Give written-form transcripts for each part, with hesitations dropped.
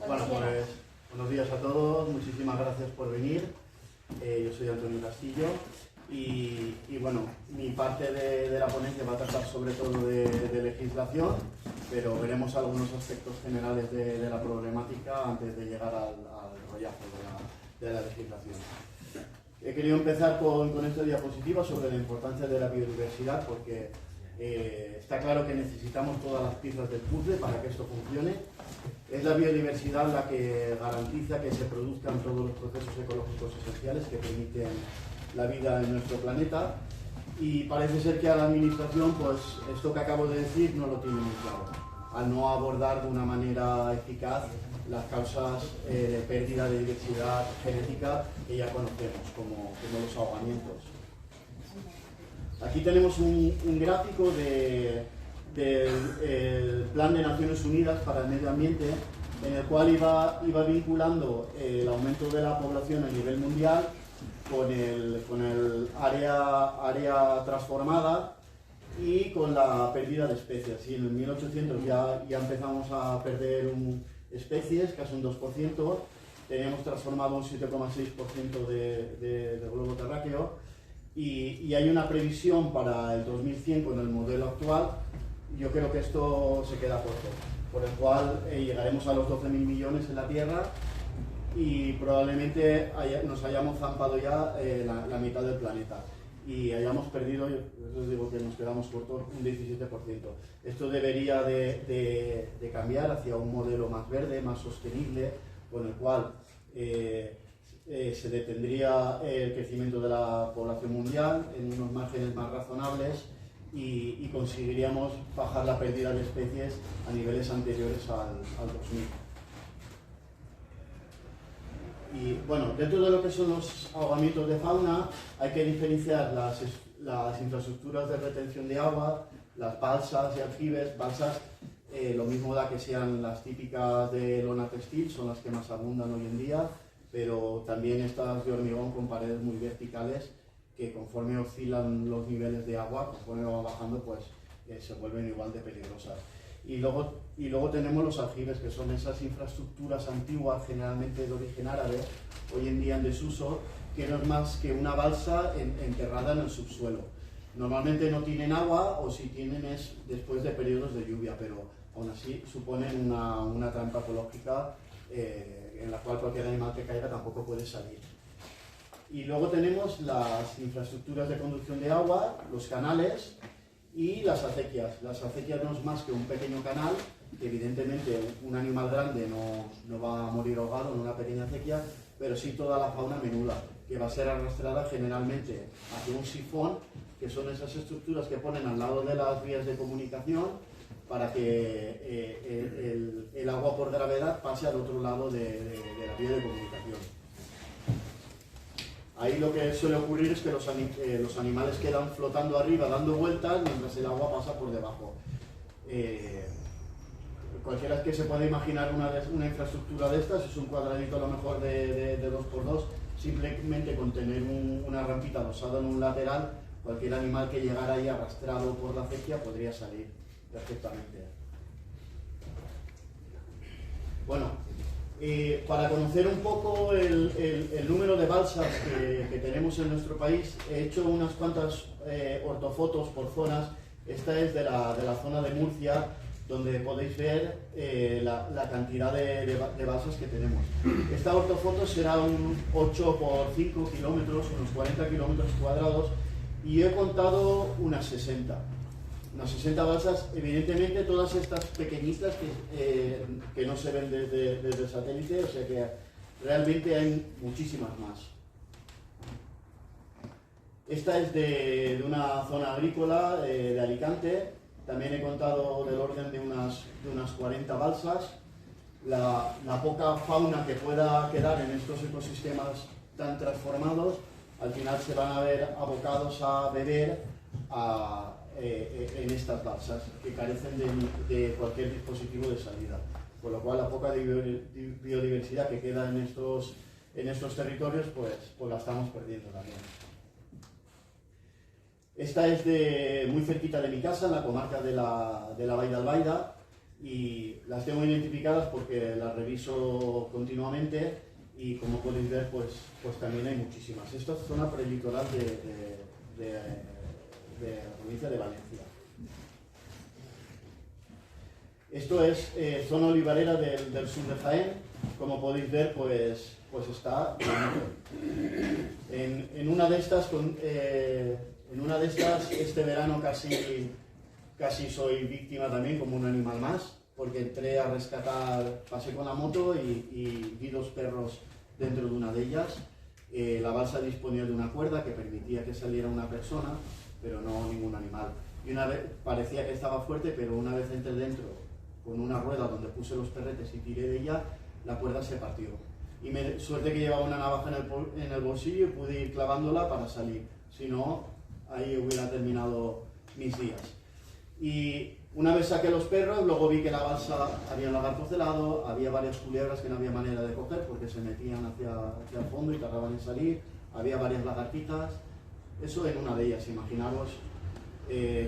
Bueno, pues buenos días a todos, muchísimas gracias por venir. Yo soy Antonio Castillo y bueno, mi parte de la ponencia va a tratar sobre todo de legislación, pero veremos algunos aspectos generales de la problemática antes de llegar al rollazo de la legislación. He querido empezar con esta diapositiva sobre la importancia de la biodiversidad porque está claro que necesitamos todas las piezas del puzzle para que esto funcione. Es la biodiversidad la que garantiza que se produzcan todos los procesos ecológicos esenciales que permiten la vida en nuestro planeta, y parece ser que a la administración pues esto que acabo de decir no lo tiene muy claro, al no abordar de una manera eficaz las causas de pérdida de diversidad genética que ya conocemos, como los ahogamientos. Aquí tenemos un gráfico del Plan de Naciones Unidas para el Medio Ambiente, en el cual iba vinculando el aumento de la población a nivel mundial con el área transformada y con la pérdida de especies. Y en el 1800 ya empezamos a perder especies, casi un 2%, teníamos transformado un 7,6% del globo terráqueo, y hay una previsión para el 2100 con el modelo actual. Yo creo que esto se queda corto, por el cual llegaremos a los 12.000 millones en la Tierra y probablemente nos hayamos zampado ya la mitad del planeta y hayamos perdido, yo os digo que nos quedamos cortos, un 17%. Esto debería de cambiar hacia un modelo más verde, más sostenible, con el cual se detendría el crecimiento de la población mundial en unos márgenes más razonables y conseguiríamos bajar la pérdida de especies a niveles anteriores al 2000. Y bueno, dentro de lo que son los ahogamientos de fauna hay que diferenciar las infraestructuras de retención de agua, las balsas y aljibes. Balsas, lo mismo da que sean las típicas de lona textil, son las que más abundan hoy en día, pero también estas de hormigón con paredes muy verticales que conforme oscilan los niveles de agua, conforme van bajando, pues se vuelven igual de peligrosas. Y luego tenemos los aljibes, que son esas infraestructuras antiguas, generalmente de origen árabe, hoy en día en desuso, que no es más que una balsa enterrada en el subsuelo. Normalmente no tienen agua, o si tienen es después de periodos de lluvia, pero aún así suponen una trampa ecológica en la cual cualquier animal que caiga tampoco puede salir. Y luego tenemos las infraestructuras de conducción de agua, los canales y las acequias. Las acequias no es más que un pequeño canal, que evidentemente un animal grande no va a morir ahogado en una pequeña acequia, pero sí toda la fauna menuda, que va a ser arrastrada generalmente hacia un sifón, que son esas estructuras que ponen al lado de las vías de comunicación para que el agua por gravedad pase al otro lado de la vía de comunicación. Ahí lo que suele ocurrir es que los animales quedan flotando arriba, dando vueltas, mientras el agua pasa por debajo. Cualquiera que se pueda imaginar una infraestructura de estas, es un cuadradito a lo mejor de 2x2, simplemente con tener una rampita adosada en un lateral, cualquier animal que llegara ahí arrastrado por la acequia podría salir perfectamente. Bueno, para conocer un poco el número de balsas que tenemos en nuestro país, he hecho unas cuantas ortofotos por zonas. Esta es de la zona de Murcia, donde podéis ver la cantidad de balsas que tenemos. Esta ortofoto será un 8 por 5 kilómetros, unos 40 kilómetros cuadrados, y he contado unas 60 balsas, evidentemente todas estas pequeñitas que no se ven desde el satélite, o sea que realmente hay muchísimas más. Esta es de una zona agrícola de Alicante, también he contado del orden de unas 40 balsas. La poca fauna que pueda quedar en estos ecosistemas tan transformados, al final se van a ver abocados a beber en estas balsas, que carecen de cualquier dispositivo de salida, por lo cual la poca biodiversidad que queda en estos territorios pues la estamos perdiendo también. Esta es muy cerquita de mi casa, en la comarca de la Vall d'Albaida. y las tengo identificadas porque las reviso continuamente y como podéis ver pues también hay muchísimas. Esta es zona prelitoral de la provincia de Valencia. Esto es zona olivarera del sur de Jaén. Como podéis ver pues está en una de estas este verano casi soy víctima también como un animal más, porque entré a rescatar, pasé con la moto y vi 2 perros dentro de una de ellas. La balsa disponía de una cuerda que permitía que saliera una persona, pero no ningún animal. Y una vez parecía que estaba fuerte, pero una vez entré dentro con una rueda donde puse los perretes y tiré de ella, la cuerda se partió. Y suerte que llevaba una navaja en el bolsillo y pude ir clavándola para salir. Si no, ahí hubiera terminado mis días. Y una vez saqué los perros, luego vi que la balsa había un lagarto celado, había varias culebras que no había manera de coger porque se metían hacia el fondo y tardaban en salir, había varias lagartijas. Eso en una de ellas, imaginaros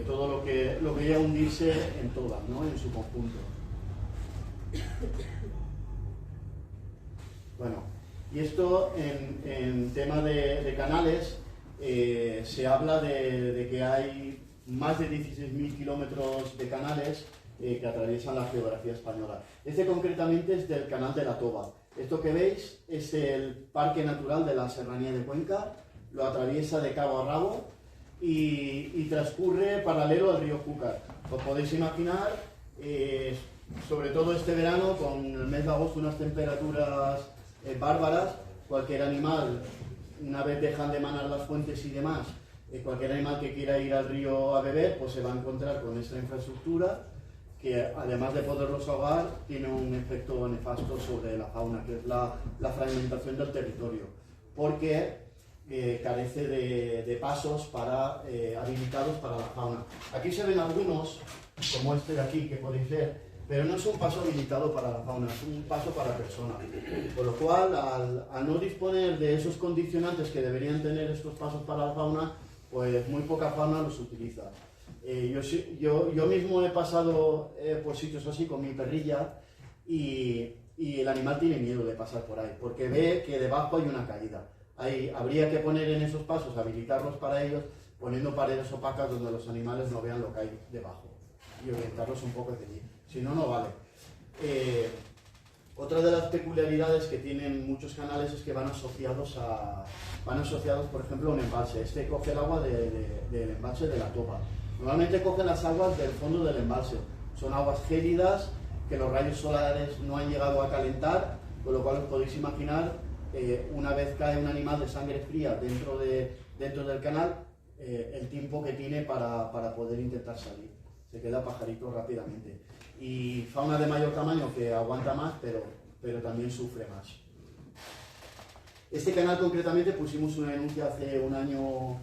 todo lo que iba a hundirse en todas, ¿no? En su conjunto. Bueno, y esto en tema de canales, se habla de que hay más de 16.000 kilómetros de canales que atraviesan la geografía española. Este concretamente es del canal de la Toba. Esto que veis es el Parque Natural de la Serranía de Cuenca, lo atraviesa de cabo a rabo y transcurre paralelo al río Júcar. Os podéis imaginar, sobre todo este verano, con el mes de agosto, unas temperaturas bárbaras, cualquier animal, una vez dejan de manar las fuentes y demás, cualquier animal que quiera ir al río a beber, pues se va a encontrar con esta infraestructura que, además de poderlos ahogar, tiene un efecto nefasto sobre la fauna, que es la fragmentación del territorio, porque carece de pasos habilitados para la fauna. Aquí se ven algunos, como este de aquí, que podéis ver, pero no es un paso habilitado para la fauna, es un paso para personas. Por lo cual, al no disponer de esos condicionantes que deberían tener estos pasos para la fauna, pues muy poca fauna los utiliza. Yo mismo he pasado por sitios así con mi perrilla y el animal tiene miedo de pasar por ahí, porque ve que debajo hay una caída. Habría que poner en esos pasos, habilitarlos para ellos, poniendo paredes opacas donde los animales no vean lo que hay debajo y orientarlos un poco hacia allí. Si no, no vale. Otra de las peculiaridades que tienen muchos canales es que van asociados, por ejemplo, a un embalse. Este coge el agua del embalse de la Toba. Normalmente cogen las aguas del fondo del embalse. Son aguas gélidas que los rayos solares no han llegado a calentar, con lo cual os podéis imaginar, una vez cae un animal de sangre fría dentro del canal, el tiempo que tiene para poder intentar salir. Se queda pajarito rápidamente. Y fauna de mayor tamaño que aguanta más, pero también sufre más. Este canal concretamente pusimos una denuncia hace un año,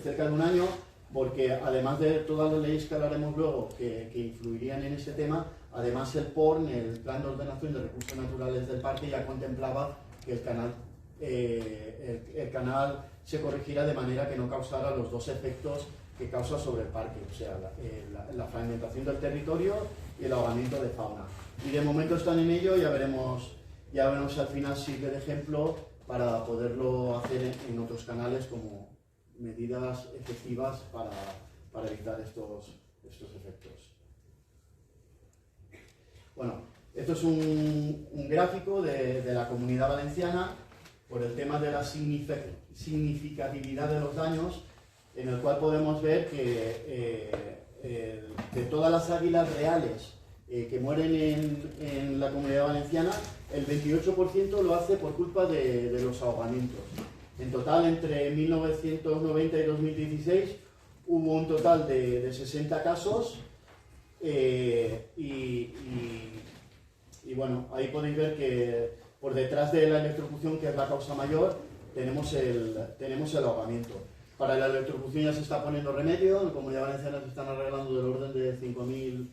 cerca de un año, porque además de todas las leyes que hablaremos luego que influirían en ese tema, además el PORN, el Plan de Ordenación de Recursos Naturales del Parque, ya contemplaba que el canal se corrigiera de manera que no causara los dos efectos que causa sobre el parque, o sea, la fragmentación del territorio y el ahogamiento de fauna. Y de momento están en ello, ya veremos al final sirve de ejemplo para poderlo hacer en otros canales como medidas efectivas para evitar estos efectos. Bueno, esto es un gráfico de la Comunidad Valenciana por el tema de la significatividad de los daños, en el cual podemos ver que de todas las águilas reales que mueren en la Comunidad Valenciana, el 28% lo hace por culpa de los ahogamientos. En total, entre 1990 y 2016, hubo un total de 60 casos y bueno, ahí podéis ver que por detrás de la electrocución, que es la causa mayor, tenemos el ahogamiento. Para la electrocución ya se está poniendo remedio, en la Comunidad Valenciana se están arreglando del orden de 5.000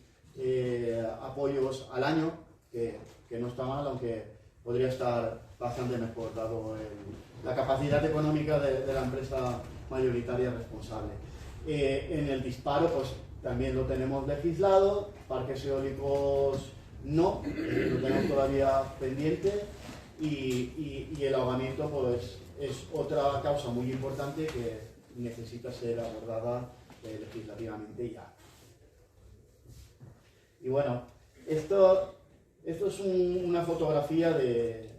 apoyos al año, que no está mal, aunque podría estar bastante mejor, dado la capacidad económica de la empresa mayoritaria responsable. En el disparo, pues también lo tenemos legislado, parques eólicos no, lo tenemos todavía pendiente, y el ahogamiento pues es otra causa muy importante que necesita ser abordada legislativamente ya. Y bueno, esto es una fotografía de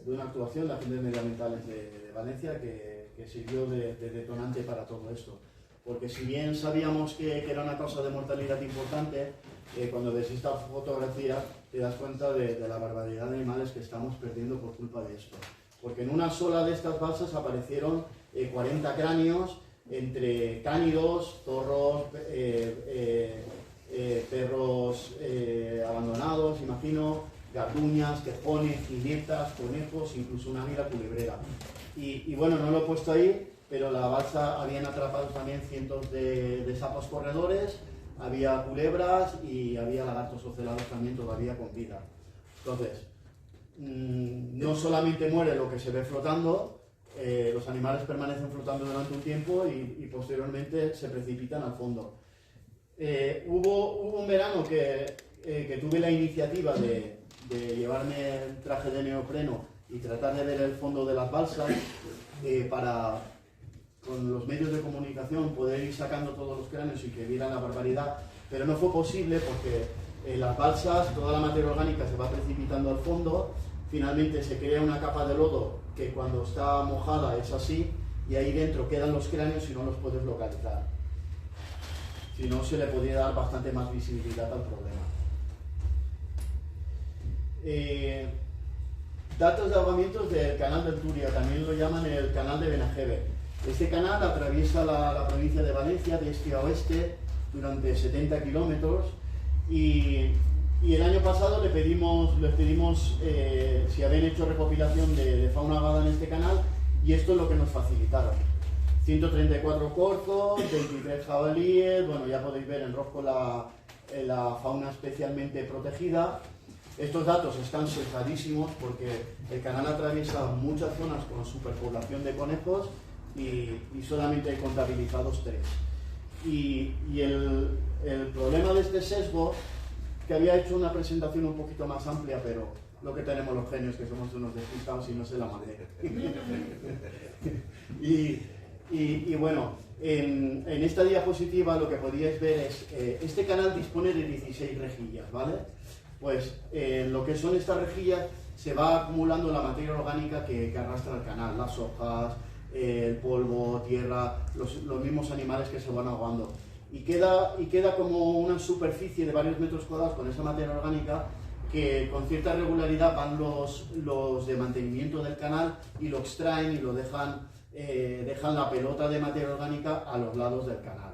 una actuación de agentes medioambientales de Valencia que sirvió de detonante para todo esto. Porque si bien sabíamos que era una causa de mortalidad importante, cuando ves esta fotografía te das cuenta de la barbaridad de animales que estamos perdiendo por culpa de esto. Porque en una sola de estas balsas aparecieron 40 cráneos entre cánidos, zorros, perros abandonados, imagino, garduñas, tejones, jinetas, conejos, incluso una águila culebrera. Y bueno, no lo he puesto ahí, pero la balsa habían atrapado también cientos de sapos corredores, había culebras y había lagartos ocelados también todavía con vida. Entonces, no solamente muere lo que se ve flotando, los animales permanecen flotando durante un tiempo y posteriormente se precipitan al fondo. Hubo un verano que tuve la iniciativa de llevarme el traje de neopreno y tratar de ver el fondo de las balsas para, con los medios de comunicación, poder ir sacando todos los cráneos y que vieran la barbaridad, pero no fue posible porque las balsas, toda la materia orgánica se va precipitando al fondo, finalmente se crea una capa de lodo que cuando está mojada es así, y ahí dentro quedan los cráneos y no los puedes localizar. Si no, se le podría dar bastante más visibilidad al problema. Datos de ahogamientos del canal del Turia, también lo llaman el canal de Benajeve. Este canal atraviesa la provincia de Valencia de este a oeste durante 70 kilómetros y el año pasado les pedimos si habían hecho recopilación de fauna ahogada en este canal, y esto es lo que nos facilitaron. 134 corzos, 23 jabalíes, bueno, ya podéis ver en rojo la fauna especialmente protegida. Estos datos están sesgadísimos porque el canal atraviesa muchas zonas con superpoblación de conejos y solamente hay contabilizados 3. Y el problema de este sesgo, que había hecho una presentación un poquito más amplia, pero lo que tenemos los genios, que somos unos despistados y no sé la madera. Y bueno, en esta diapositiva lo que podíais ver es, este canal dispone de 16 rejillas, ¿vale? Pues lo que son estas rejillas se va acumulando la materia orgánica que arrastra el canal, las hojas, el polvo, tierra, los mismos animales que se van ahogando. Y queda como una superficie de varios metros cuadrados con esa materia orgánica que con cierta regularidad van los de mantenimiento del canal y lo extraen y lo dejan la pelota de materia orgánica a los lados del canal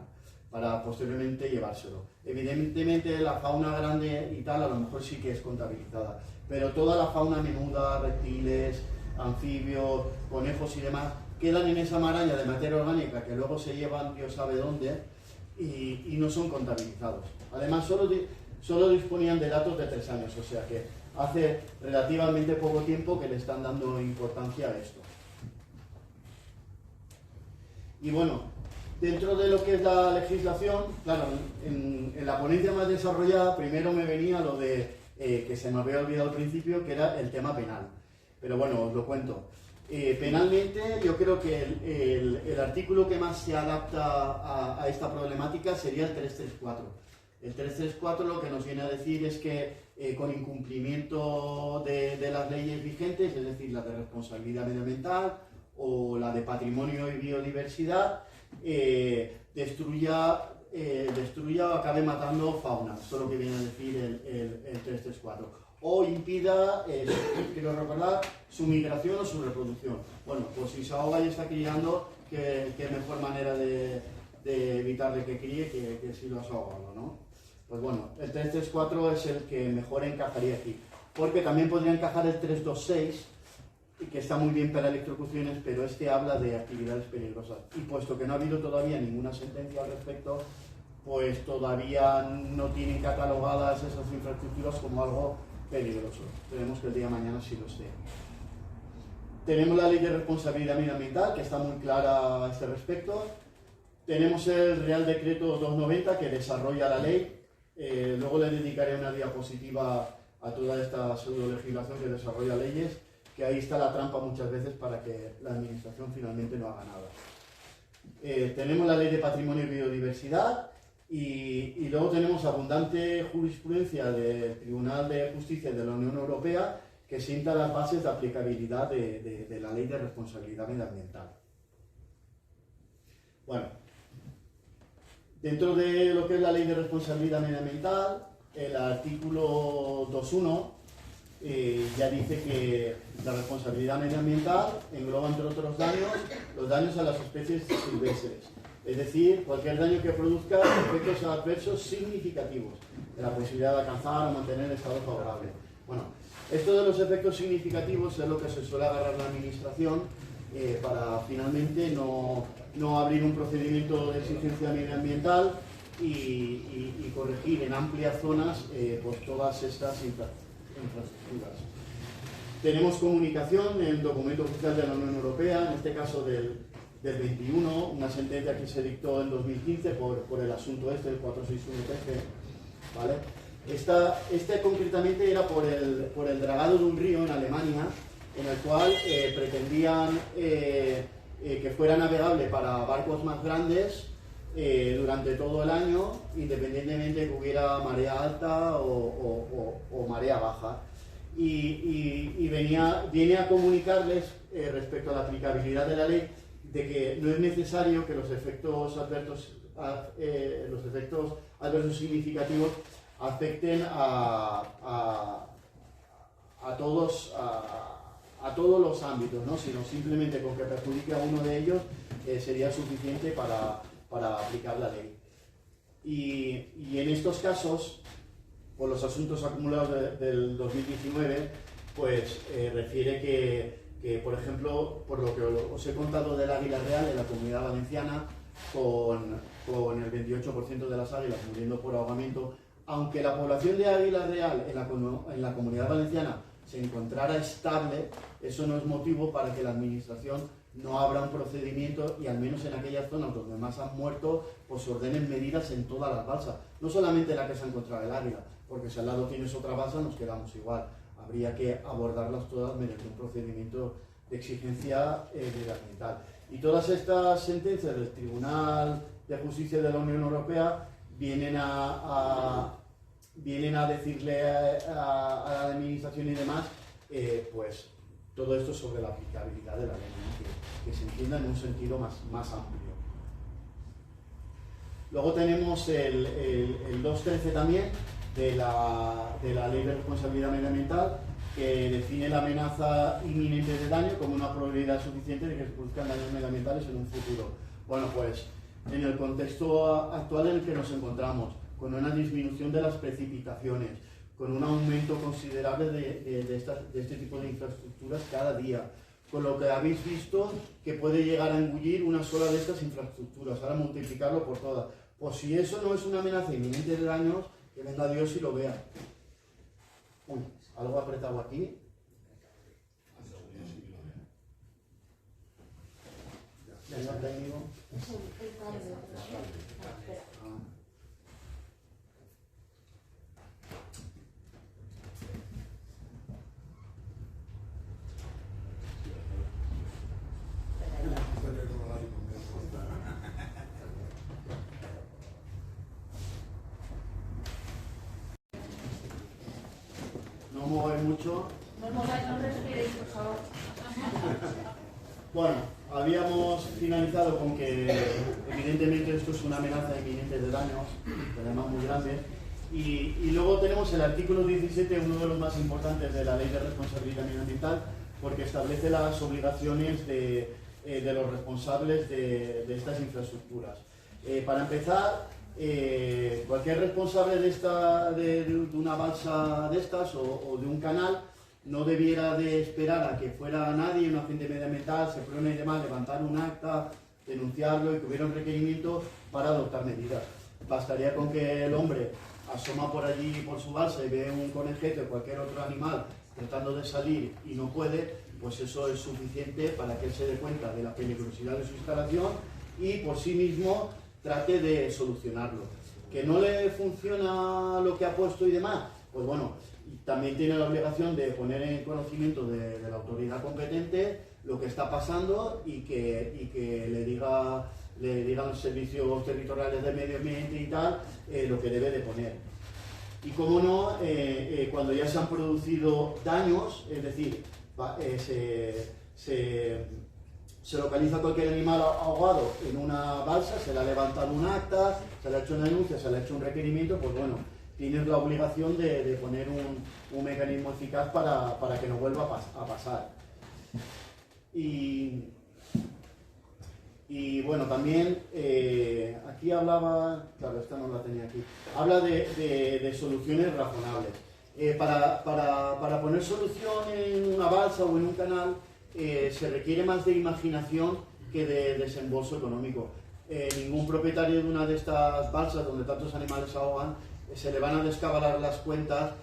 para posteriormente llevárselo. Evidentemente la fauna grande y tal a lo mejor sí que es contabilizada, pero toda la fauna menuda, reptiles, anfibios, conejos y demás, quedan en esa maraña de materia orgánica que luego se llevan Dios sabe dónde y no son contabilizados. Además solo disponían de datos de 3 años, o sea que hace relativamente poco tiempo que le están dando importancia a esto. Y bueno, dentro de lo que es la legislación, claro, en la ponencia más desarrollada primero me venía lo de, que se me había olvidado al principio, que era el tema penal. Pero bueno, os lo cuento. Penalmente yo creo que el artículo que más se adapta a esta problemática sería el 334. El 334 lo que nos viene a decir es que con incumplimiento de las leyes vigentes, es decir, la de responsabilidad medioambiental o la de patrimonio y biodiversidad, destruya o acabe matando fauna. Esto es lo que viene a decir el 334. O impida, quiero recordar, su migración o su reproducción. Bueno, pues si se ahoga y está criando, qué mejor manera de evitarle que críe que si lo has ahogado, ¿no? Pues bueno, el 334 es el que mejor encajaría aquí. Porque también podría encajar el 326, que está muy bien para electrocuciones, pero este habla de actividades peligrosas. Y puesto que no ha habido todavía ninguna sentencia al respecto, pues todavía no tienen catalogadas esas infraestructuras como algo peligroso. Esperemos que el día de mañana sí lo esté. Tenemos la ley de responsabilidad medioambiental, que está muy clara a este respecto. Tenemos el Real Decreto 290 que desarrolla la ley. Luego le dedicaré una diapositiva a toda esta pseudo-legislación que desarrolla leyes, que ahí está la trampa muchas veces para que la administración finalmente no haga nada. Tenemos la Ley de Patrimonio y Biodiversidad y luego tenemos abundante jurisprudencia del Tribunal de Justicia de la Unión Europea que sienta las bases de aplicabilidad de la Ley de Responsabilidad Medioambiental. Bueno, dentro de lo que es la Ley de Responsabilidad Medioambiental, el artículo 2.1 ya dice que la responsabilidad medioambiental engloba, entre otros daños, los daños a las especies silvestres. Es decir, cualquier daño que produzca efectos adversos significativos de la posibilidad de alcanzar o mantener el estado favorable. Bueno, esto de los efectos significativos es lo que se suele agarrar la administración para finalmente no abrir un procedimiento de exigencia medioambiental y corregir en amplias zonas pues todas estas infraestructuras. Tenemos comunicación en el documento oficial de la Unión Europea, en este caso del 21, una sentencia que se dictó en 2015 por el asunto el 461-13, ¿vale? Este concretamente era por el dragado de un río en Alemania, en el cual pretendían que fuera navegable para barcos más grandes durante todo el año, independientemente de que hubiera marea alta o marea baja. Y viene a comunicarles respecto a la aplicabilidad de la ley de que no es necesario que los efectos adversos significativos afecten a todos los ámbitos, ¿no? Sino simplemente con que perjudique a uno de ellos sería suficiente para aplicar la ley. Y en estos casos, por los asuntos acumulados del 2019, pues refiere que, por ejemplo, por lo que os he contado del águila real en la Comunidad Valenciana, con el 28% de las águilas muriendo por ahogamiento, aunque la población de águila real en la Comunidad Valenciana se encontrara estable, eso no es motivo para que la administración no abra un procedimiento y al menos en aquellas zonas donde más han muerto, pues se ordenen medidas en todas las balsas, no solamente la que se ha encontrado el águila, porque si al lado tienes otra balsa nos quedamos igual, habría que abordarlas todas mediante un procedimiento de exigencia medioambiental. Y todas estas sentencias del Tribunal de Justicia de la Unión Europea vienen a decirle a la administración y demás, pues todo esto sobre la aplicabilidad de la ley, ¿no? que se entienda en un sentido más amplio. Luego tenemos el 2.13 también de la Ley de Responsabilidad Medioambiental, que define la amenaza inminente de daño como una probabilidad suficiente de que se produzcan daños medioambientales en un futuro. Bueno, pues en el contexto actual en el que nos encontramos, con una disminución de las precipitaciones, con un aumento considerable de este tipo de infraestructuras cada día, con lo que habéis visto que puede llegar a engullir una sola de estas infraestructuras, ahora multiplicarlo por todas. Pues si eso no es una amenaza inminente de daños, que venga Dios y lo vea. Uy, algo apretado aquí. Señor técnico. No mováis mucho. No respiréis, por favor. Bueno, habíamos finalizado con que evidentemente esto es una amenaza inminente de daños, además muy grande, y luego tenemos el artículo 17, uno de los más importantes de la Ley de Responsabilidad Medioambiental, porque establece las obligaciones de los responsables de estas infraestructuras. Para empezar, cualquier responsable de una balsa de estas o de un canal no debiera de esperar a que fuera nadie, un agente medioambiental, se pruebe y demás, levantar un acta, denunciarlo y que hubiera un requerimiento para adoptar medidas. Bastaría con que el hombre asoma por allí por su balsa y ve un conejete o cualquier otro animal tratando de salir y no puede, pues eso es suficiente para que él se dé cuenta de la peligrosidad de su instalación y por sí mismo trate de solucionarlo. ¿Que no le funciona lo que ha puesto y demás? Pues bueno, también tiene la obligación de poner en conocimiento de la autoridad competente lo que está pasando y que le digan los servicios territoriales de medio ambiente y tal lo que debe de poner. Y cómo no, cuando ya se han producido daños, es decir, se localiza cualquier animal ahogado en una balsa, se le ha levantado un acta, se le ha hecho una denuncia, se le ha hecho un requerimiento, pues bueno, tienes la obligación de poner un mecanismo eficaz para que no vuelva a pasar. Y bueno, también aquí hablaba, claro, esta no la tenía aquí, habla de soluciones razonables. Para poner solución en una balsa o en un canal se requiere más de imaginación que de desembolso económico. Ningún propietario de una de estas balsas donde tantos animales ahogan se le van a descabalar las cuentas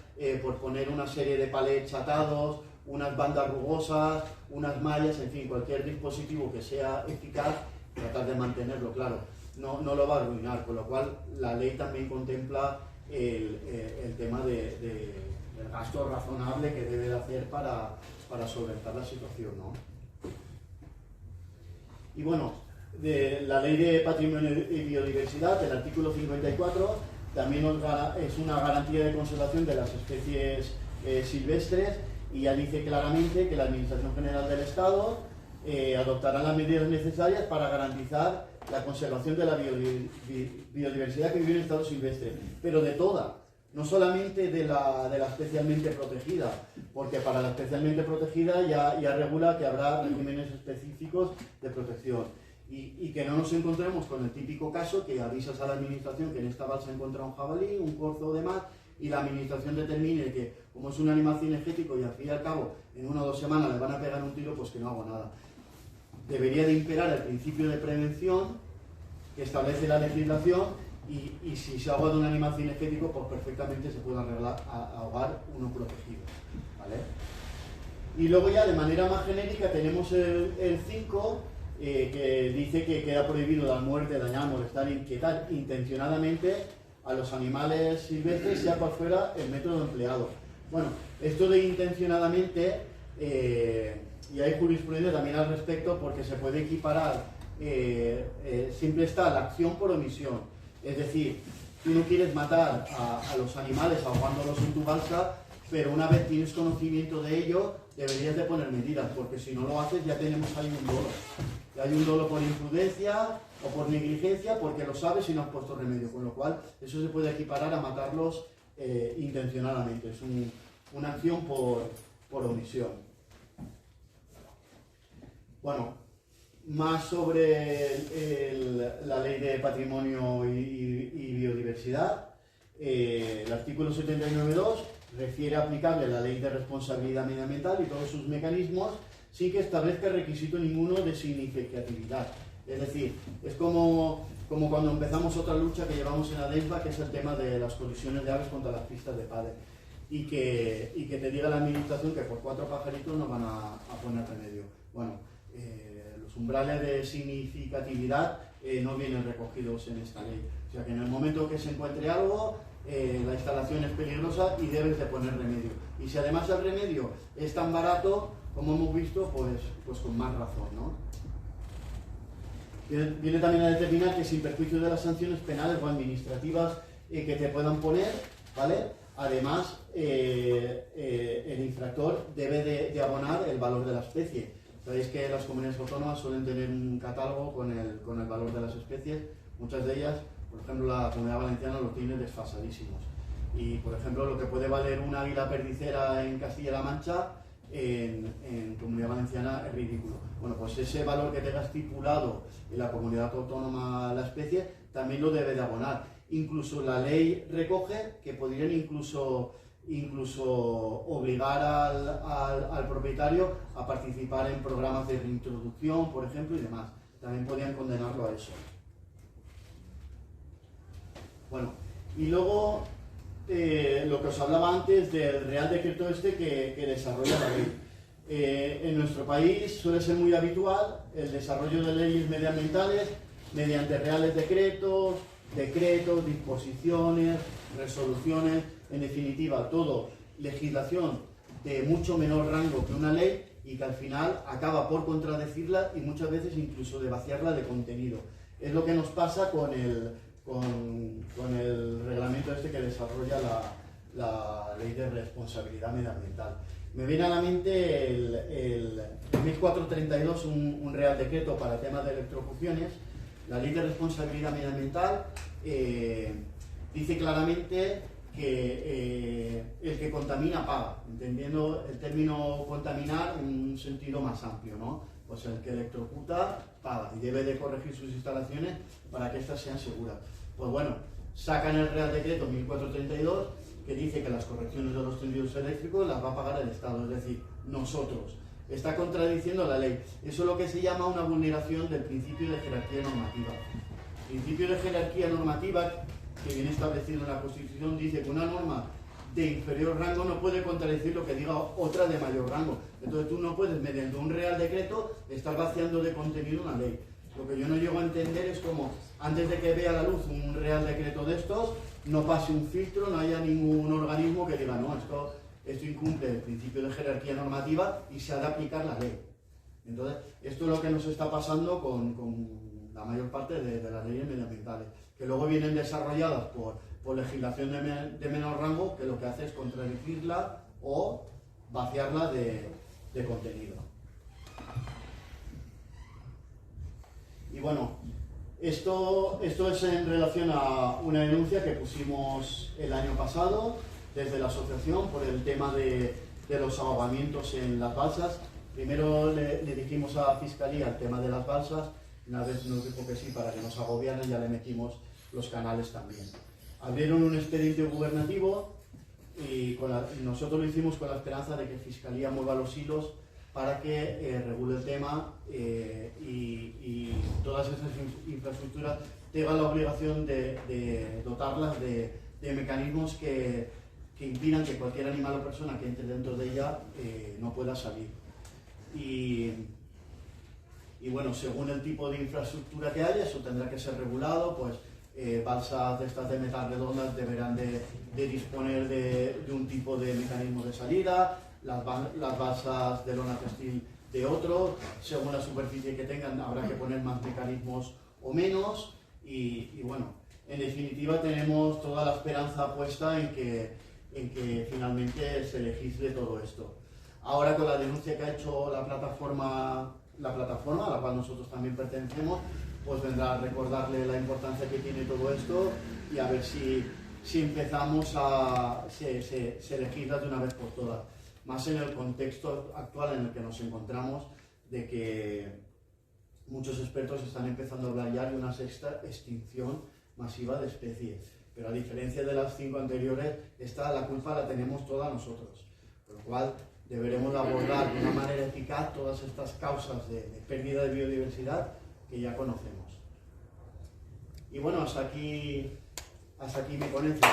por poner una serie de palets atados, unas bandas rugosas, unas mallas, en fin, cualquier dispositivo que sea eficaz, tratar de mantenerlo, claro, no lo va a arruinar, con lo cual la ley también contempla el tema del gasto razonable que debe de hacer para solventar la situación, ¿no? Y bueno, de la Ley de Patrimonio y Biodiversidad, el artículo 54, también es una garantía de conservación de las especies silvestres, y ya dice claramente que la Administración General del Estado adoptará las medidas necesarias para garantizar la conservación de la biodiversidad que vive en estado silvestre, pero de toda, no solamente de la especialmente protegida, porque para la especialmente protegida ya regula que habrá regímenes específicos de protección. Y que no nos encontremos con el típico caso que avisas a la administración que en esta balsa encuentra un jabalí, un corzo o demás, y la administración determine que, como es un animal cinegético y al fin y al cabo en 1 o 2 semanas le van a pegar un tiro, pues que no hago nada. Debería de imperar el principio de prevención que establece la legislación, y si se ahoga de un animal cinegético, pues perfectamente se puede ahogar uno protegido, ¿vale? Y luego ya de manera más genérica tenemos el 5, que dice que queda prohibido dar muerte, dañar, molestar, inquietar intencionadamente a los animales silvestres, sea cual fuera el método empleado. Bueno, esto de intencionadamente, y hay jurisprudencia también al respecto, porque se puede equiparar, siempre está la acción por omisión. Es decir, tú no quieres matar a los animales ahogándolos en tu balsa, pero una vez tienes conocimiento de ello, deberías de poner medidas, porque si no lo haces ya tenemos ahí un dolo. Ya hay un dolo por imprudencia o por negligencia, porque lo sabes y no has puesto remedio, con lo cual eso se puede equiparar a matarlos intencionadamente. Es una acción por omisión. Bueno, más sobre la Ley de Patrimonio y Biodiversidad. El artículo 79.2 refiere aplicable a la Ley de Responsabilidad Medioambiental y todos sus mecanismos, sin que establezca requisito ninguno de significatividad. Es decir, es como cuando empezamos otra lucha que llevamos en ADENFA, que es el tema de las colisiones de aves contra las pistas de pádel, y que te diga la administración que por 4 pajaritos no van a poner remedio. Bueno, los umbrales de significatividad no vienen recogidos en esta ley. O sea que en el momento que se encuentre algo, la instalación es peligrosa y debes de poner remedio. Y si además el remedio es tan barato, como hemos visto, pues con más razón, ¿no? Viene también a determinar que sin perjuicio de las sanciones penales o administrativas que te puedan poner, ¿vale? Además, el infractor debe de abonar el valor de la especie. Sabéis que las comunidades autónomas suelen tener un catálogo con el valor de las especies. Muchas de ellas, por ejemplo, la Comunidad Valenciana lo tiene desfasadísimos. Y, por ejemplo, lo que puede valer un águila perdicera en Castilla-La Mancha, en Comunidad Valenciana es ridículo. Bueno, pues ese valor que tenga estipulado en la comunidad autónoma la especie, también lo debe de abonar. Incluso la ley recoge que podrían incluso obligar al propietario a participar en programas de reintroducción, por ejemplo, y demás. También podrían condenarlo a eso. Bueno, y luego lo que os hablaba antes del Real Decreto que desarrolla la ley. En nuestro país suele ser muy habitual el desarrollo de leyes medioambientales mediante reales decretos, disposiciones, resoluciones, en definitiva, todo legislación de mucho menor rango que una ley y que al final acaba por contradecirla y muchas veces incluso de vaciarla de contenido. Es lo que nos pasa con el reglamento este que desarrolla la Ley de Responsabilidad Medioambiental. Me viene a la mente el 1432, un Real Decreto para temas de electrocuciones. La Ley de Responsabilidad Medioambiental dice claramente que el que contamina paga, entendiendo el término contaminar en un sentido más amplio, ¿no? Pues el que electrocuta paga y debe de corregir sus instalaciones para que éstas sean seguras. Pues bueno, sacan el Real Decreto 1432 que dice que las correcciones de los tendidos eléctricos las va a pagar el Estado, es decir, nosotros. Está contradiciendo la ley. Eso es lo que se llama una vulneración del principio de jerarquía normativa. El principio de jerarquía normativa, que viene establecido en la Constitución, dice que una norma de inferior rango no puede contradecir lo que diga otra de mayor rango. Entonces tú no puedes, mediante un Real Decreto, estar vaciando de contenido una ley. Lo que yo no llego a entender es como, antes de que vea la luz un Real Decreto de estos, no pase un filtro, no haya ningún organismo que diga, no, esto incumple el principio de jerarquía normativa y se ha de aplicar la ley. Entonces, esto es lo que nos está pasando con la mayor parte de las leyes medioambientales, que luego vienen desarrolladas por legislación de menor rango, que lo que hace es contradecirla o vaciarla de contenido. Y bueno, esto es en relación a una denuncia que pusimos el año pasado desde la asociación por el tema de los ahogamientos en las balsas. Primero le dijimos a la Fiscalía el tema de las balsas, una vez nos dijo que sí para que nos agobiaran, ya le metimos los canales también. Abrieron un expediente gubernativo y nosotros lo hicimos con la esperanza de que Fiscalía mueva los hilos para que regule el tema y todas esas infraestructuras tengan la obligación de dotarlas de mecanismos que impidan que cualquier animal o persona que entre dentro de ella no pueda salir. Y bueno, según el tipo de infraestructura que haya, eso tendrá que ser regulado, pues balsas de estas de metal redondas deberán de disponer de un tipo de mecanismo de salida, las balsas de lona textil de otro, según la superficie que tengan habrá que poner más mecanismos o menos y bueno, en definitiva tenemos toda la esperanza puesta en que finalmente se legisle todo esto. Ahora con la denuncia que ha hecho la plataforma a la cual nosotros también pertenecemos, pues vendrá a recordarle la importancia que tiene todo esto y a ver si empezamos se legisla de una vez por todas. Más en el contexto actual en el que nos encontramos, de que muchos expertos están empezando a hablar ya de una sexta extinción masiva de especies. Pero a diferencia de las 5 anteriores, la culpa la tenemos todas nosotros. Por lo cual deberemos abordar de una manera eficaz todas estas causas de pérdida de biodiversidad que ya conocemos. Y bueno, hasta aquí mi ponencia.